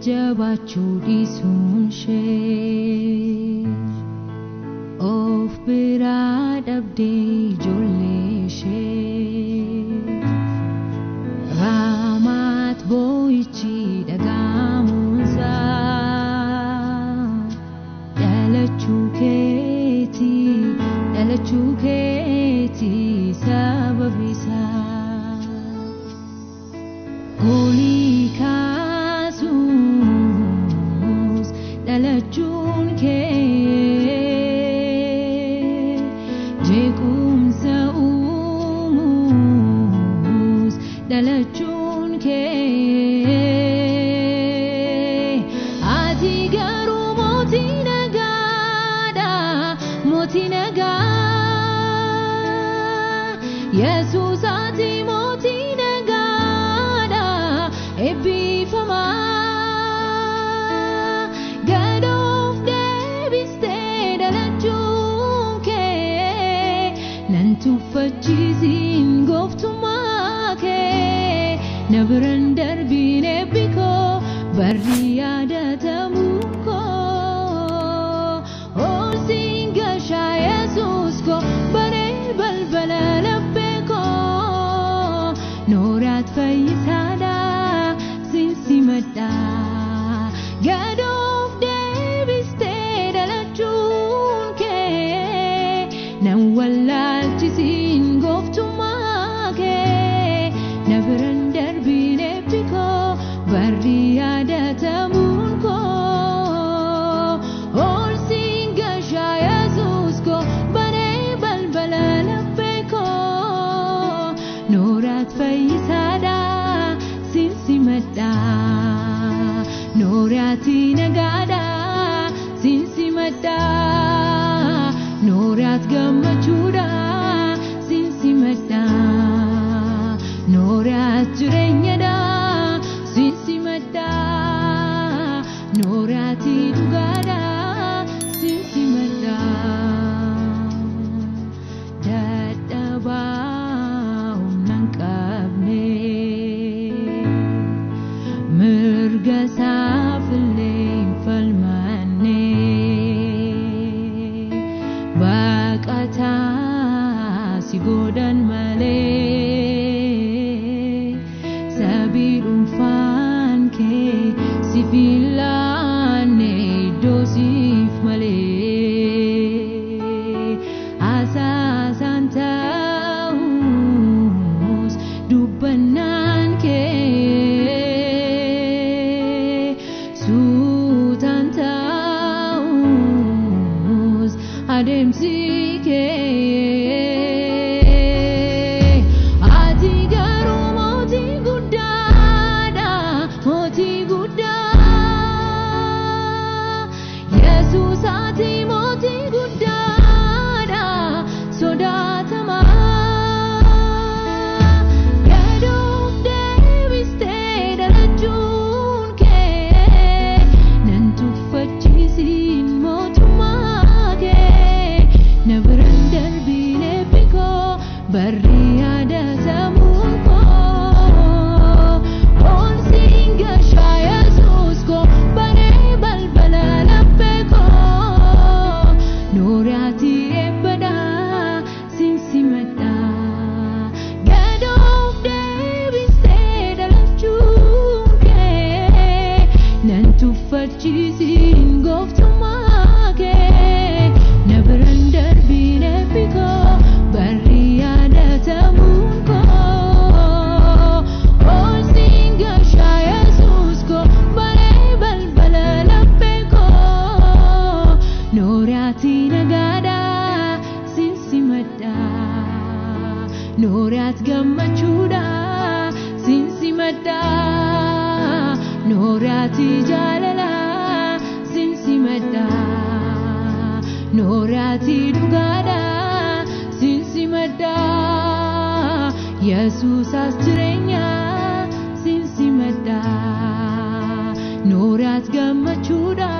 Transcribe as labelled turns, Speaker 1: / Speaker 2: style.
Speaker 1: Jajjabachuu dhiisuun ishee of biraa dhabdee ijoollee ishee raamaat boo'ichi dhaga'amuunsaa dhalachuu keetii sababiisaa golii kaasuus dhalachuun kee jeequmsa uumuus dhalachuun kee ati garuu mootii nagaadha mootii nagaa Yesuus ati mootii nagaadha ebbifamaa gad of deebistee dhalachuun kee nan tuffachiisin gooftummaa kee na biraan darbiin eebbi koo barri yaadatamuu koo ol siin gashaa Yesuus koo baree balbala laphee koo nooraat fayyisaadha sinsimadha gad of deebistee dhalachuun kee nan wallaalchisiin gooftummaa kee na biraan darbiin eebbi koo barri yaadatamuun koo ol siin gashaa Yesuus koo baree balbala laphee koo nooraat fayyisaadha sinsimadha nooraati nagaadha sinsimadha nooraat gammachuudha sinsimadha nooraat jireenyadha sinsimadha nooraati dhugaadha sinsimadha dadhabaa humnaan qabne mirga saafillee falmanne baqataa si godhan malee sabii dhuunfaan kee si filanne iddoo siif malee asaasaan ta'us dubbannaan kee suutaan ta'us adeemsi kee ati garuu mootii guddaadha mootii guddaa Yesuus ati mootii guddaadha sodaatamaa gad of deebistee dhalachuun kee nan tuffachiisin mootummaa kee na biraan darbiin eebbi koo barri yaadatamuun koo ol siin gashaa Yesuus koo baree balbala laphee koo nooraati eebbadha sinsimadha gad of deebistee dhalachuun kee nan tuffachiisin gooftummaa kee na biraan darbiin eebbi koo barri yaadatamuun koo ol siin gashaa Yesuus koo baree balbala laphee koo nooraati nagaadha sinsimadha nooraat gammachuudha sinsimadha nooraati jaalala sinsimadha nooraati dhugaadha sinsimadha Yesuus as jireenya sinsimadha nooraat gammachuudha